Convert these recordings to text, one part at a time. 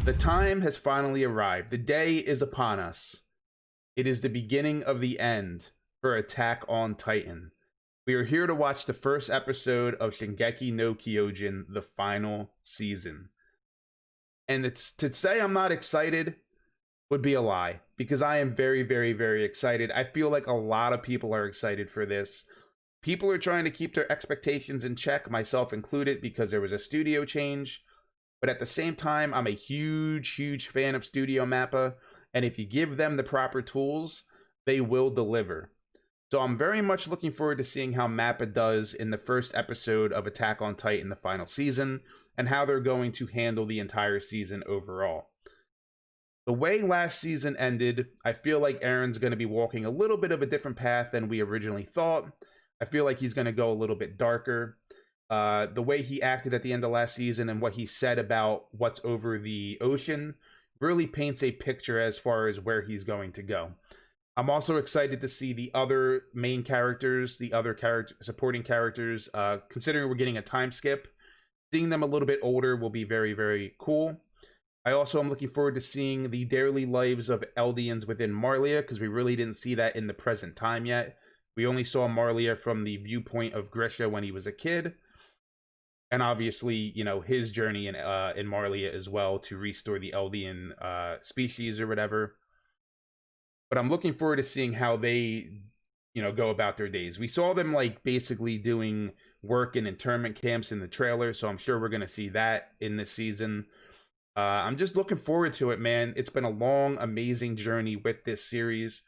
The time has finally arrived. The day is upon us. It is the beginning of the end for Attack on Titan. We are here to watch the first episode of Shingeki no Kyojin, the final season. And it's to say I'm not excited would be a lie, because I am very, very, very excited. I feel like a lot of people are excited for this. People are trying to keep their expectations in check, myself included, because there was a studio change. But at the same time, I'm a huge, huge fan of Studio Mappa. And if you give them the proper tools, they will deliver. So I'm very much looking forward to seeing how Mappa does in the first episode of Attack on Titan, the final season, and how they're going to handle the entire season overall. The way last season ended, I feel like Aaron's going to be walking a little bit of a different path than we originally thought. I feel like he's going to go a little bit darker. The way he acted at the end of last season and what he said about what's over the ocean really paints a picture as far as where he's going to go. I'm also excited to see the other main characters, the other supporting characters, considering we're getting a time skip. Seeing them a little bit older will be very, very cool. I also am looking forward to seeing the daily lives of Eldians within Marley, because we really didn't see that in the present time yet. We only saw Marley from the viewpoint of Grisha when he was a kid. And obviously, you know, his journey in Marley as well to restore the Eldian species or whatever. But I'm looking forward to seeing how they, you know, go about their days. We saw them like basically doing work in internment camps in the trailer, so I'm sure we're going to see that in this season. I'm just looking forward to it, man. It's been a long, amazing journey with this series.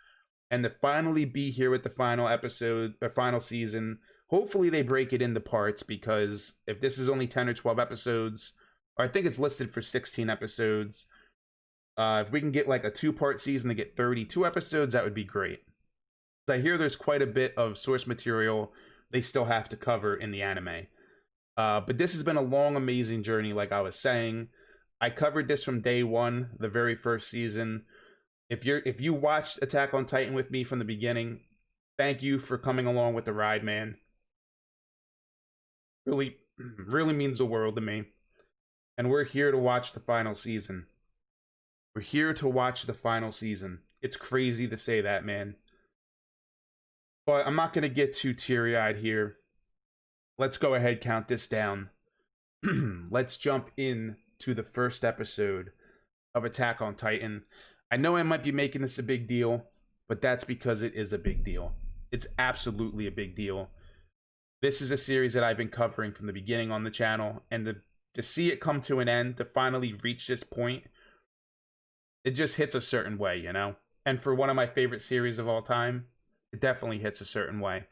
And to finally be here with the final episode, the final season, hopefully they break it into parts, because if this is only 10 or 12 episodes, or I think it's listed for 16 episodes, if we can get like a 2-part season to get 32 episodes, that would be great. I hear there's quite a bit of source material they still have to cover in the anime. But this has been a long, amazing journey, like I was saying. I covered this from day one, the very first season. If you watched Attack on Titan with me from the beginning, thank you for coming along with the ride, man. Really, really means the world to me. And we're here to watch the final season. We're here to watch the final season. It's crazy to say that, man. But I'm not going to get too teary-eyed here. Let's go ahead, count this down. Let's jump in to the first episode of Attack on Titan. I know I might be making this a big deal, but that's because it is a big deal. It's absolutely a big deal. This is a series that I've been covering from the beginning on the channel, and to see it come to an end, to finally reach this point, it just hits a certain way, you know? And for one of my favorite series of all time, it definitely hits a certain way.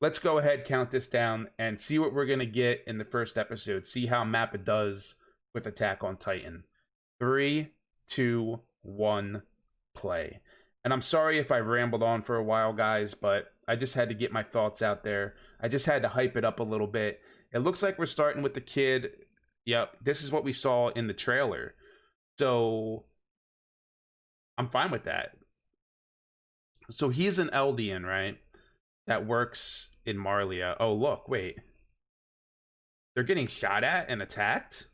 Let's go ahead, count this down, and see what we're going to get in the first episode. See how Mappa does with Attack on Titan. 3, 2, 1, play. And I'm sorry if I rambled on for a while, guys, but I just had to get my thoughts out there. I just had to hype it up a little bit. It looks like we're starting with the kid. Yep, this is what we saw in the trailer. So I'm fine with that. So he's an Eldian, right? That works in Marley. Oh, look, wait. They're getting shot at and attacked?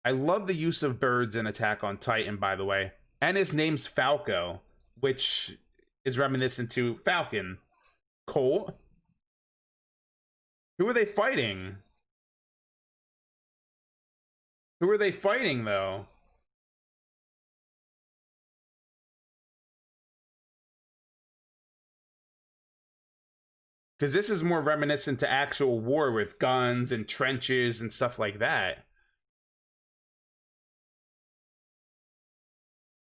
I love the use of birds in Attack on Titan, by the way. And his name's Falco, which is reminiscent to Falcon. Colt? Who are they fighting? Who are they fighting, though? Because this is more reminiscent to actual war with guns and trenches and stuff like that.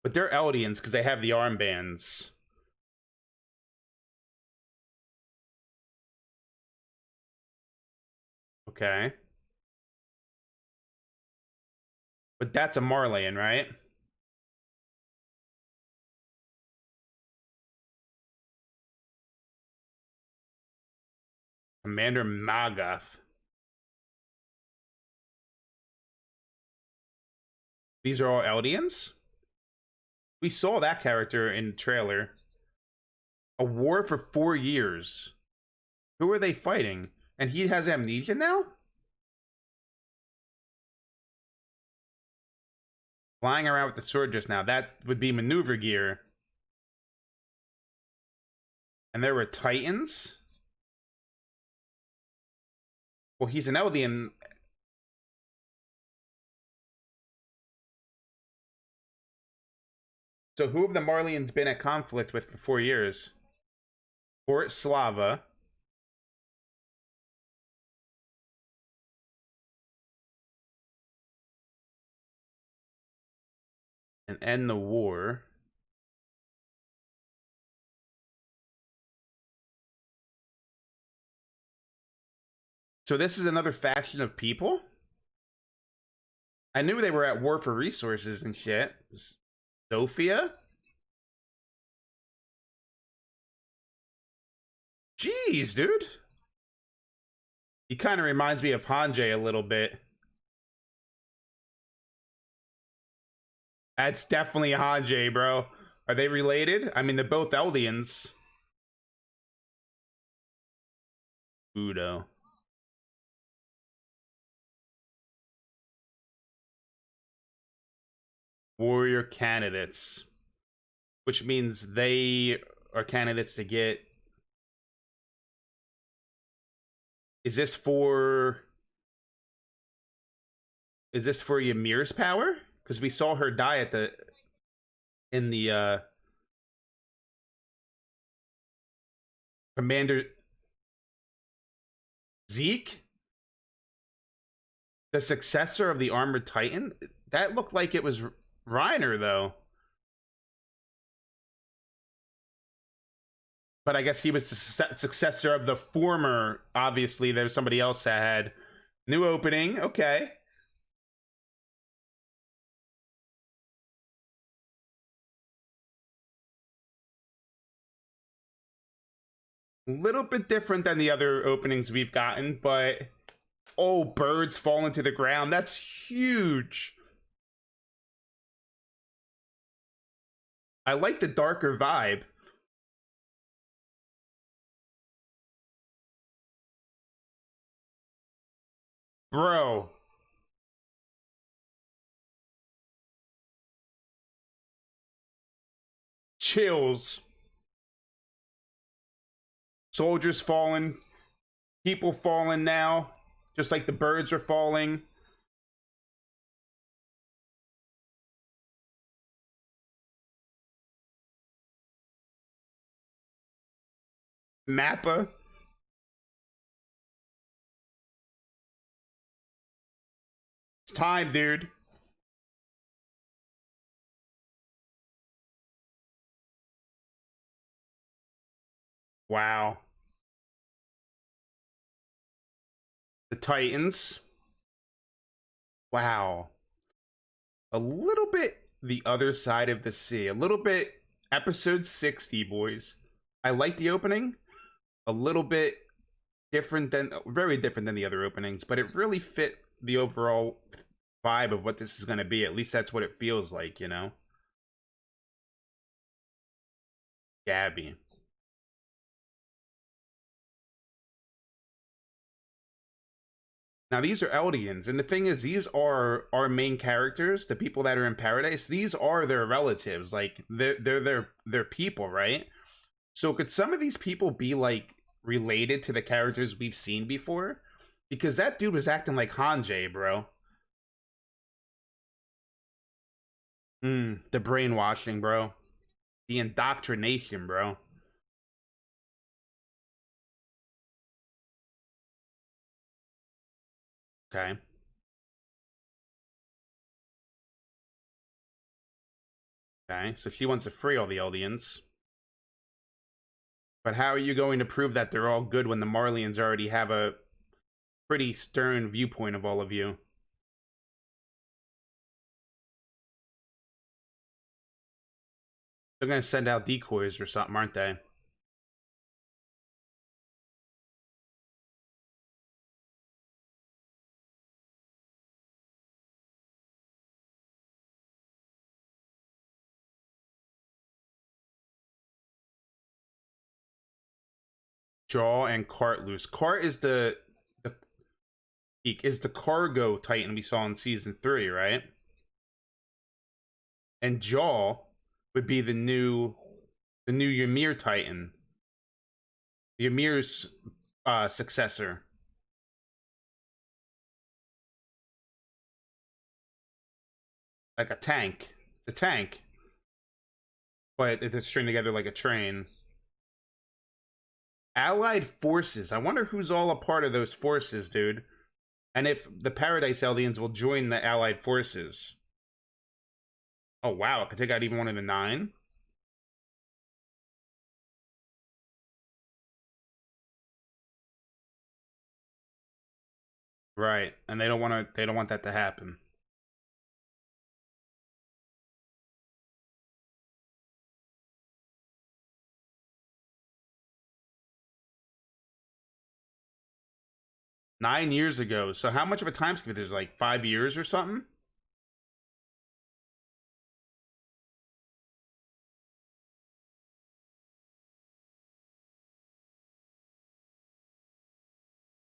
But they're Eldians because they have the armbands. Okay. But that's a Marleyan, right? Commander Magath. These are all Eldians? We saw that character in the trailer. A war for 4 years. Who are they fighting? And he has amnesia now? Flying around with the sword just now. That would be maneuver gear. And there were Titans. Well, he's an Eldian. So who have the Marleyans been at conflict with for 4 years? Fort Slava. And end the war. So this is another faction of people? I knew they were at war for resources and shit. Sophia? Jeez, dude. He kind of reminds me of Hanjay a little bit. That's definitely Hanjay, bro. Are they related? I mean, they're both Eldians. Udo. Warrior candidates. Which means they are candidates to get... Is this for Ymir's power? Because we saw her die at the... in the, Commander... Zeke? The successor of the Armored Titan? That looked like it was Reiner, though. But I guess he was the successor of the former. Obviously, there's somebody else that had new opening. Okay. A little bit different than the other openings we've gotten, but oh, birds falling to the ground. That's huge. I like the darker vibe. Bro. Chills. Soldiers falling. People falling now. Just like the birds are falling. Mappa. It's time, dude. Wow. The Titans. Wow. A little bit the other side of the sea. A little bit episode 60, boys. I like the opening. A little bit different than, very different than the other openings, but it really fit the overall vibe of what this is going to be. At least that's what it feels like, you know? Gabby. Now these are Eldians, and the thing is, these are our main characters, the people that are in paradise. These are their relatives, like they're people, right? So could some of these people be like related to the characters we've seen before? Because that dude was acting like Hanjay, bro. The brainwashing, bro. The indoctrination, bro. Okay. Okay, so she wants to free all the Eldians. But how are you going to prove that they're all good when the Marleyans already have a pretty stern viewpoint of all of you? They're gonna send out decoys or something, aren't they? Jaw and Cart loose. Cart is the is the cargo Titan we saw in season 3, right? and Jaw would be the new Ymir Titan, Ymir's successor, like a tank. It's a tank, but it's stringed together like a train. Allied forces. I wonder who's all a part of those forces, dude. And if the Paradise Aliens will join the Allied forces. Oh wow, it could take out even one of the 9. Right, and they don't want to. They don't want that to happen. $9 years ago. So how much of a time skip? There's like 5 years or something.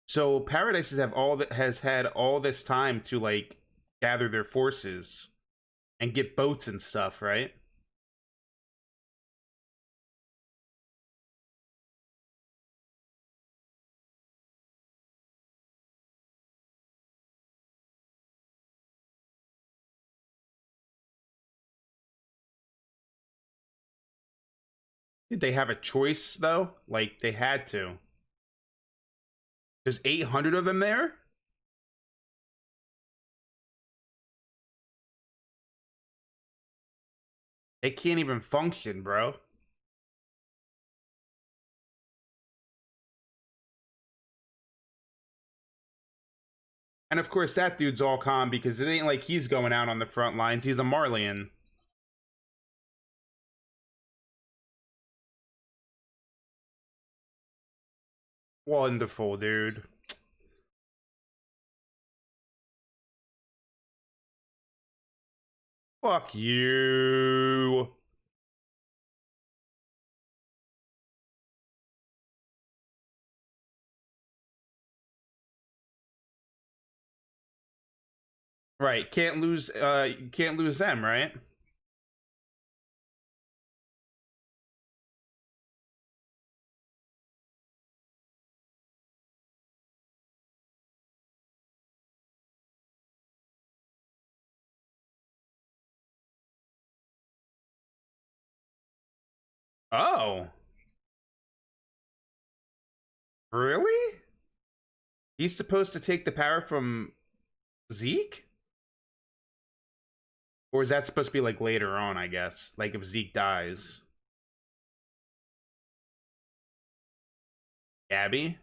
So Paradises have all that has had all this time to like gather their forces and get boats and stuff, right? Did they have a choice though? Like they had to. There's 800 of them there. They can't even function, bro. And of course, that dude's all calm because it ain't like he's going out on the front lines. He's a Marleyan. Wonderful, dude. Fuck you. Right, can't lose them, right? Oh, really? He's supposed to take the power from Zeke? Or is that supposed to be like later on, I guess? Like if Zeke dies. Gabby?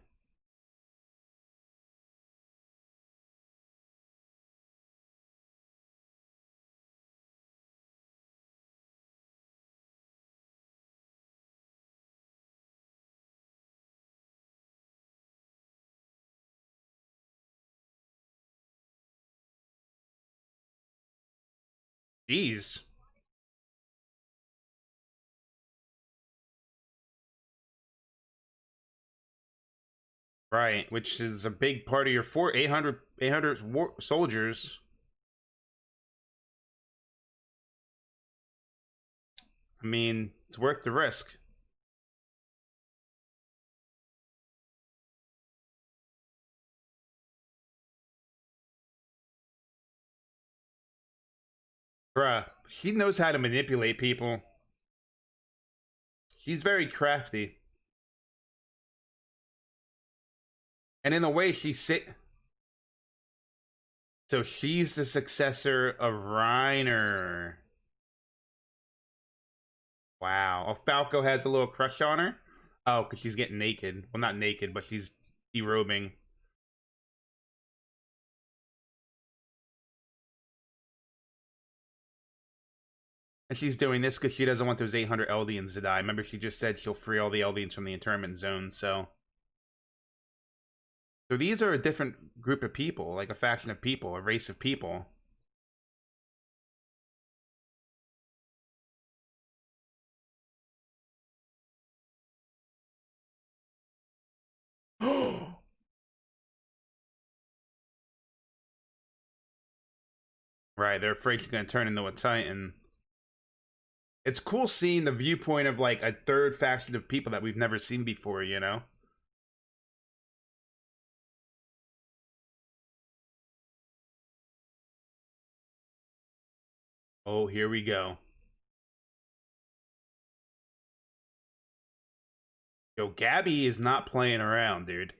Jeez. Right, which is a big part of your 800 soldiers. I mean, it's worth the risk. Bruh, she knows how to manipulate people. She's very crafty. And in the way she sit. So she's the successor of Reiner. Wow. Oh, Falco has a little crush on her? Oh, because she's getting naked. Well, not naked, but she's derobing. And she's doing this because she doesn't want those 800 Eldians to die. Remember, she just said she'll free all the Eldians from the internment zone, so. So these are a different group of people, like a faction of people, a race of people. Right, they're afraid she's going to turn into a Titan. It's cool seeing the viewpoint of like a third faction of people that we've never seen before, you know? Oh, here we go. Yo, Gabby is not playing around, dude.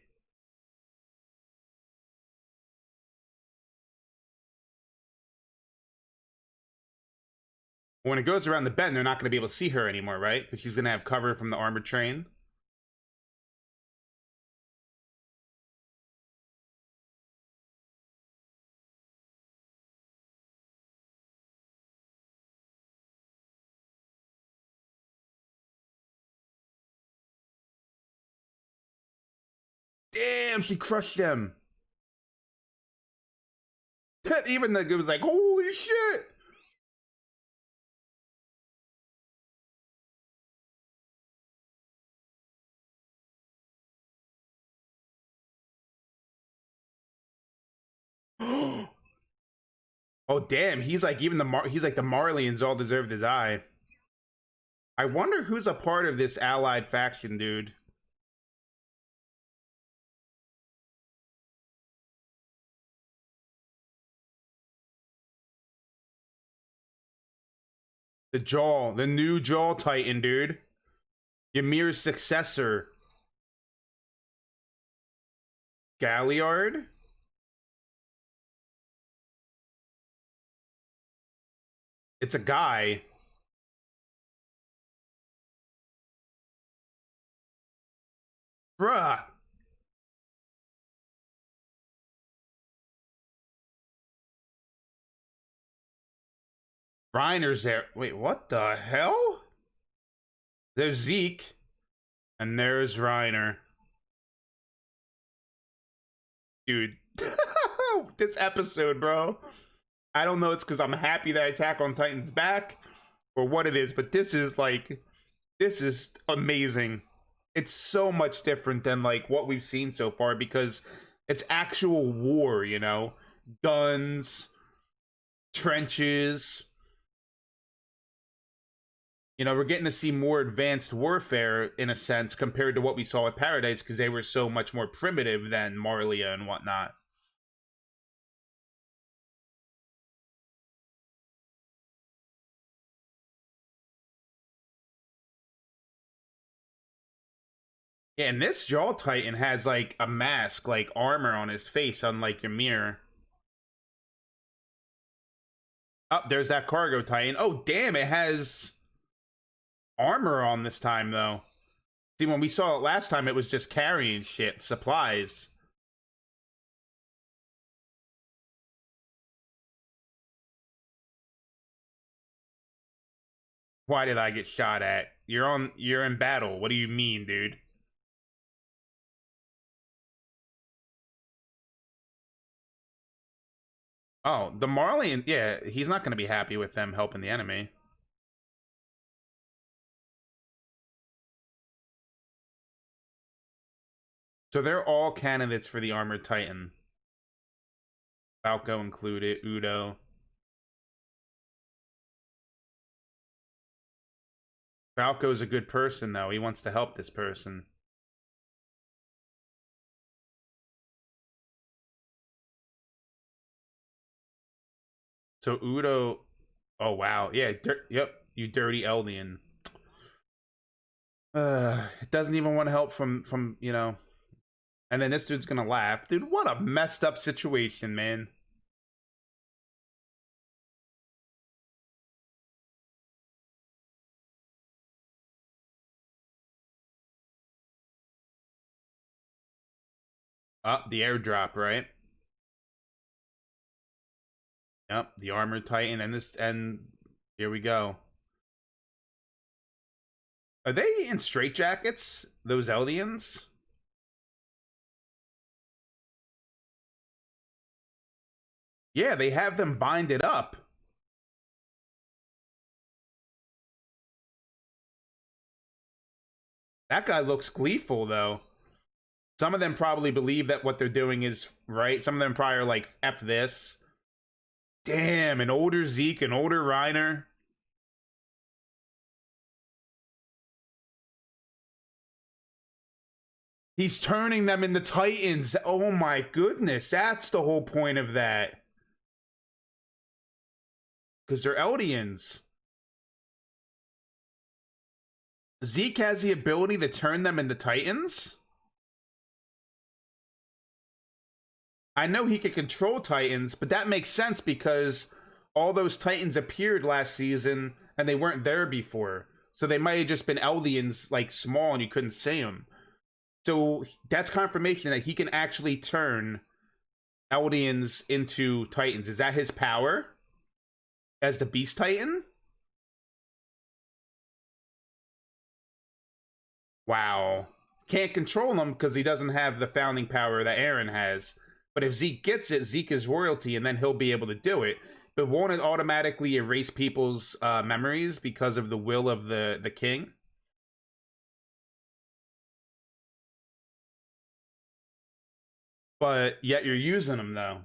When it goes around the bend, they're not going to be able to see her anymore, right? Because she's going to have cover from the armored train. Damn, she crushed them. Even the it was like, holy shit. Oh damn, he's like even he's like the Marleyans all deserve his eye. I wonder who's a part of this allied faction, dude. The new Jaw Titan, dude. Ymir's successor. Galliard? It's a guy. Bruh. Reiner's there. Wait, what the hell? There's Zeke. And there's Reiner. Dude. This episode, bro. I don't know it's because I'm happy that Attack on Titan's back or what it is, but this is amazing. It's so much different than like what we've seen so far because it's actual war, you know? Guns, trenches. You know, we're getting to see more advanced warfare in a sense compared to what we saw at Paradise because they were so much more primitive than Marley and whatnot. Yeah, and this Jaw Titan has like a mask, like armor on his face, unlike Ymir. Oh, there's that cargo Titan. Oh, damn, it has armor on this time, though. See, when we saw it last time, it was just carrying shit, supplies. Why did I get shot at? You're in battle. What do you mean, dude? Oh, the Marley, yeah, he's not going to be happy with them helping the enemy. So they're all candidates for the Armored Titan. Falco included, Udo. Falco's a good person, though. He wants to help this person. So Udo, oh wow, yeah, yep, you dirty Eldian. It doesn't even want help from you know. And then this dude's gonna laugh, dude. What a messed up situation, man. Up the airdrop, right? Yep, the armored titan, and here we go. Are they in straitjackets? Those Eldians? Yeah, they have them binded up. That guy looks gleeful though. Some of them probably believe that what they're doing is right. Some of them probably are like, F this. Damn, an older Zeke, an older Reiner. He's turning them into Titans. Oh my goodness. That's the whole point of that. Because they're Eldians. Zeke has the ability to turn them into Titans? I know he could control Titans, but that makes sense because all those Titans appeared last season and they weren't there before. So they might have just been Eldians, like small, and you couldn't see them. So that's confirmation that he can actually turn Eldians into Titans. Is that his power as the Beast Titan? Wow. Can't control him because he doesn't have the founding power that Aaron has. But if Zeke gets it, Zeke is royalty, and then he'll be able to do it. But won't it automatically erase people's memories because of the will of the king? But yet you're using them, though.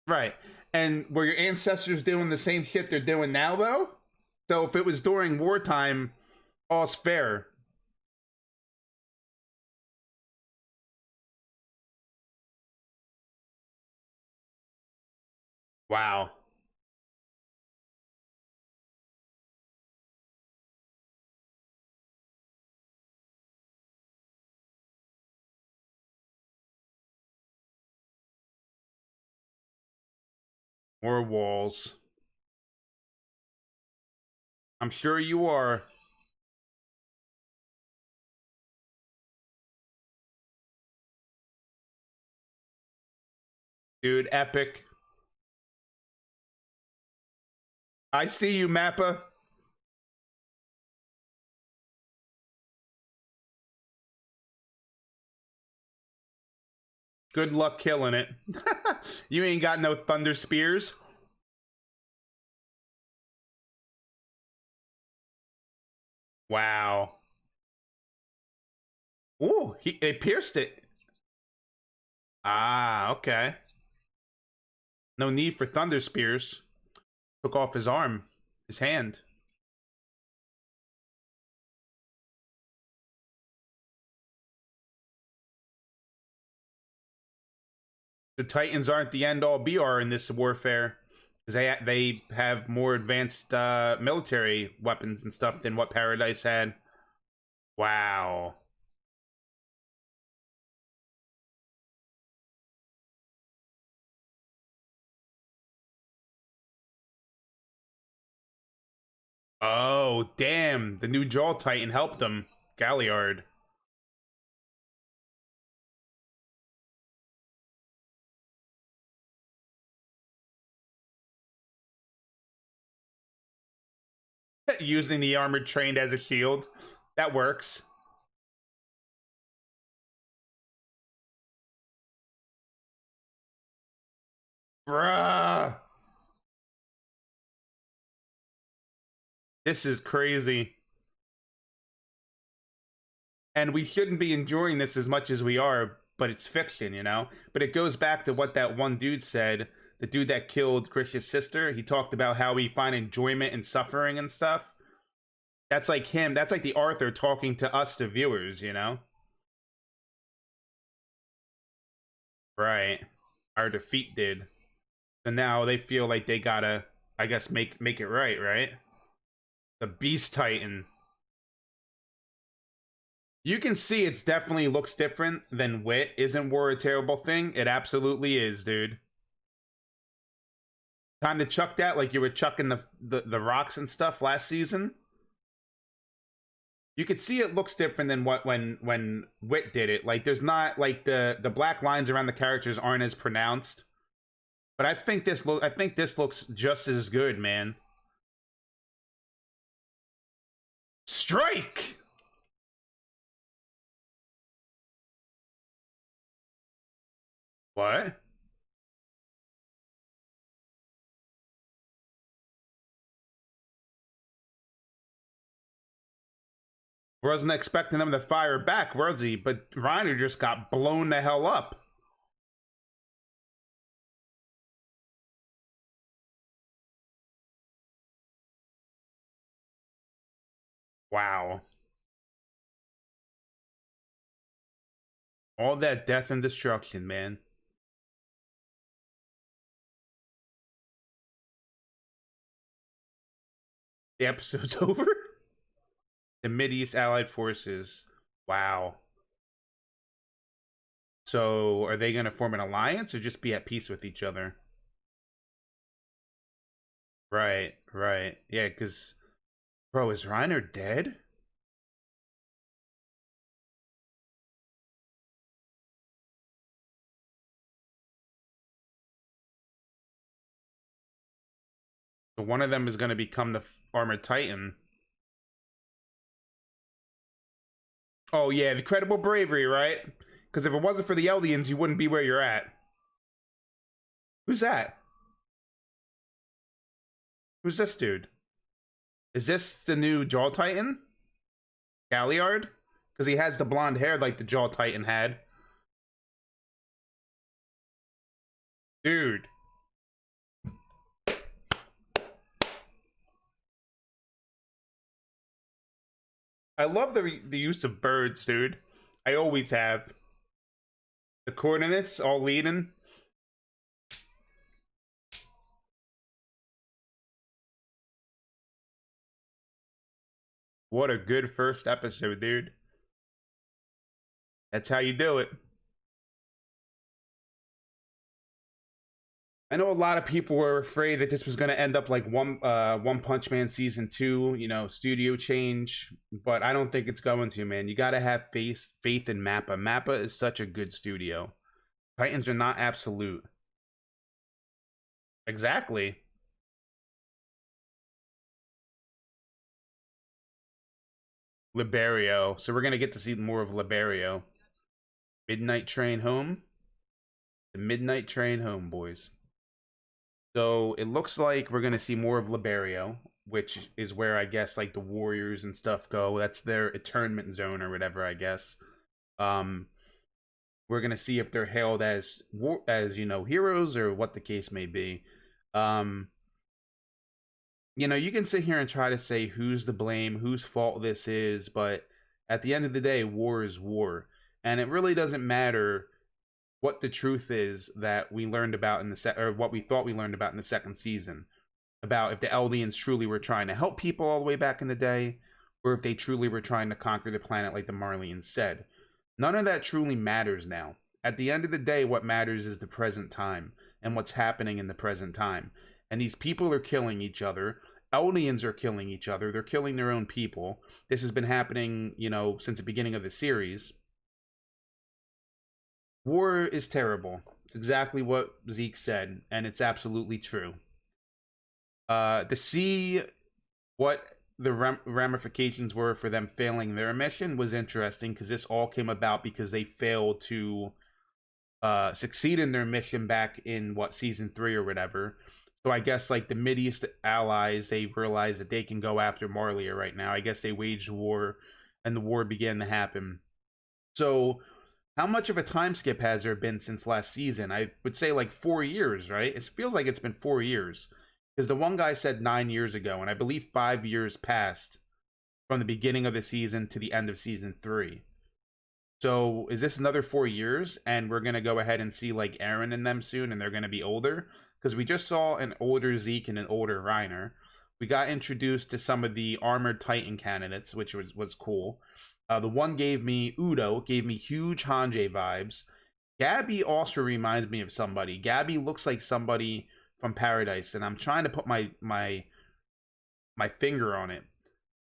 Right. And were your ancestors doing the same shit they're doing now, though? So if it was during wartime, all's fair. Wow. More walls. I'm sure you are. Dude, epic. I see you, Mappa. Good luck killing it. You ain't got no thunder spears. Wow. Ooh, it pierced it. Ah, okay. No need for thunder spears. Took off his arm, his hand. The Titans aren't the end all be all in this warfare. Because they have more advanced military weapons and stuff than what Paradise had. Wow. Oh, damn. The new Jaw Titan helped him. Galliard. Using the armored trained as a shield. That works. Bruh. This is crazy. And we shouldn't be enjoying this as much as we are, but it's fiction, you know? But it goes back to what that one dude said, the dude that killed Chris's sister. He talked about how we find enjoyment in suffering and stuff. That's like him. That's like the Arthur talking to us, the viewers, you know? Right. Our defeat did. So now they feel like they gotta, I guess, make it right, right? The Beast Titan. You can see it's definitely looks different than Wit. Isn't War a terrible thing? It absolutely is, dude. Time to chuck that like you were chucking the rocks and stuff last season. You could see it looks different than what when Wit did it. Like there's not like the black lines around the characters aren't as pronounced. But I think this looks just as good, man. Strike! What? Wasn't expecting them to fire back, was he? But Reiner just got blown the hell up. Wow. All that death and destruction, man. The episode's over? The Mideast Allied Forces. Wow. So are they going to form an alliance or just be at peace with each other? Right, right. Yeah, because, bro, is Reiner dead? So one of them is going to become the Armored Titan. Oh, yeah, the credible bravery, right? Because if it wasn't for the Eldians, you wouldn't be where you're at. Who's that? Who's this dude? Is this the new Jaw Titan? Galliard? Because he has the blonde hair like the Jaw Titan had. Dude. I love the use of birds, dude. I always have. The coordinates all leading. What a good first episode, dude. That's how you do it. I know a lot of people were afraid that this was going to end up like One Punch Man season 2, you know, studio change, but I don't think it's going to, man. You got to have faith in Mappa. Mappa is such a good studio. Titans are not absolute. Exactly. Liberio. So we're going to get to see more of Liberio. Midnight Train Home. The Midnight Train Home, boys. So it looks like we're gonna see more of Liberio, which is where I guess like the warriors and stuff go. That's their internment zone or whatever, I guess. Um, we're gonna see if they're hailed as heroes or what the case may be. Um, you can sit here and try to say who's to blame, whose fault this is, but at the end of the day, war is war, and it really doesn't matter what the truth is that we learned about in the or what we thought we learned about in the second season about if the Eldians truly were trying to help people all the way back in the day, or if they truly were trying to conquer the planet like the Marleyans said. None of that truly matters now. At the end of the day, what matters is the present time and what's happening in the present time. And these people are killing each other. Eldians are killing each other. They're killing their own people. This has been happening, since the beginning of the series. War is terrible. It's exactly what Zeke said, and it's absolutely true. To see what the ramifications were for them failing their mission was interesting because this all came about because they failed to succeed in their mission back in season 3 or whatever. So I guess like the Mideast allies, they realized that they can go after Marley right now. I guess they waged war, and the war began to happen. So how much of a time skip has there been since last season? I would say like 4 years, right? It feels like it's been 4 years because the one guy said 9 years ago, and I believe 5 years passed from the beginning of the season to the end of season 3. So is this another 4 years? And we're gonna go ahead and see like Aaron and them soon, and they're gonna be older because we just saw an older Zeke and an older Reiner. We got introduced to some of the armored Titan candidates, which was cool. The one gave me Udo, gave me huge Hanji vibes. Gabby also reminds me of somebody. Gabby looks like somebody from Paradise, and I'm trying to put my finger on it.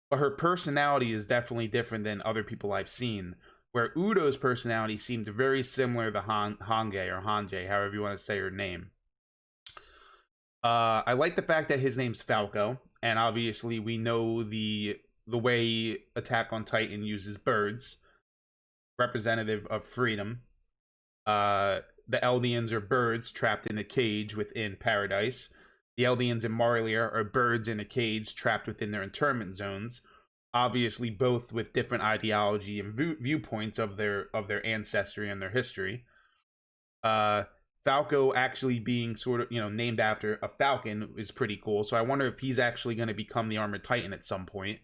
But her personality is definitely different than other people I've seen. Where Udo's personality seemed very similar to Hange or Hange, however you want to say her name. I like the fact that his name's Falco, and obviously we know the way Attack on Titan uses birds, representative of freedom. The Eldians are birds trapped in a cage within paradise. The Eldians and Marley are birds in a cage trapped within their internment zones. Obviously, both with different ideology and viewpoints of their ancestry and their history. Uh, Falco actually being sort of named after a falcon is pretty cool. So I wonder if he's actually going to become the Armored Titan at some point.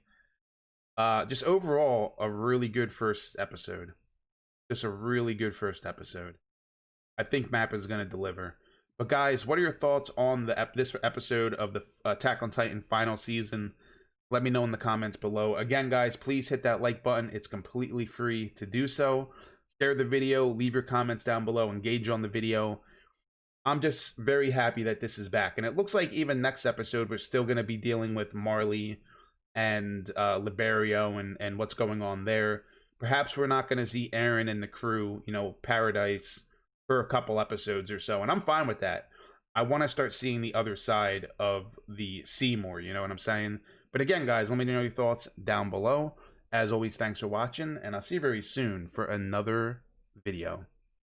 Just overall, a really good first episode. Just a really good first episode. I think Map is going to deliver. But guys, what are your thoughts on this episode of the Attack on Titan final season? Let me know in the comments below. Again, guys, please hit that like button. It's completely free to do so. Share the video, leave your comments down below, engage on the video. I'm just very happy that this is back. And it looks like even next episode, we're still going to be dealing with Marley and Liberio and what's going on there. Perhaps we're not going to see Eren and the crew, Paradise, for a couple episodes or so. And I'm fine with that. I want to start seeing the other side of the sea more, you know what I'm saying? But again, guys, let me know your thoughts down below. As always, thanks for watching, and I'll see you very soon for another video.